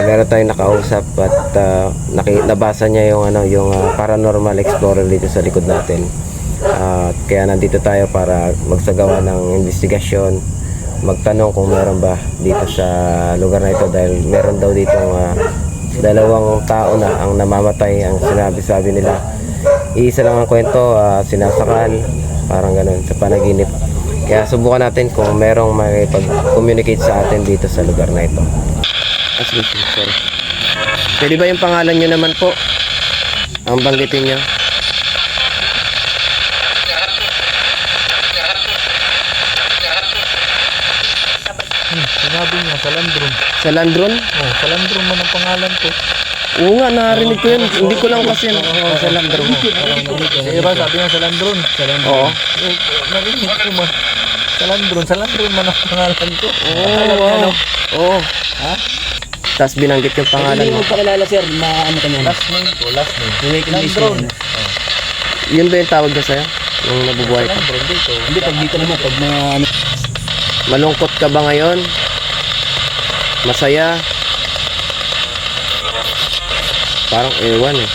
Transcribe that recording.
meron tayong nakausap at nabasa niya yung paranormal explorer dito sa likod natin. Kaya nandito tayo para magsagawa ng investigasyon, magtanong kung meron ba dito sa lugar na ito, dahil meron daw ditong dalawang tao na ang namamatay. Ang sinabi nila, iisa lang ang kwento, sinasakal, parang ganun sa panaginip. Kaya subukan natin kung merong makipag-communicate sa atin dito sa lugar na ito. Sorry. Pwede ba yung pangalan nyo naman po ang banggitin nyo? Sinabi niya, Salandron. Salandron? Oh, Salandron man ang pangalan ko. Oo nga, narinig ko yun. Hindi ko lang kasi Salandron. Diba sabi niya Salandron? Oo. Narinig ko man. Salandron man ang pangalan ko. Wow. Oo. Ha? Tapos binanggit yung pangalan Hindi mo. mo pakilala sir, maano ka niyan? Last name ko. May Salandron. Yun ba yung tawag ko sa'yo? Yung nabubuhay ka? Salandron dito. Hindi, pag dito naman, pag mga ano, Malungkot ka ba ngayon? Masaya? Parang ewan eh.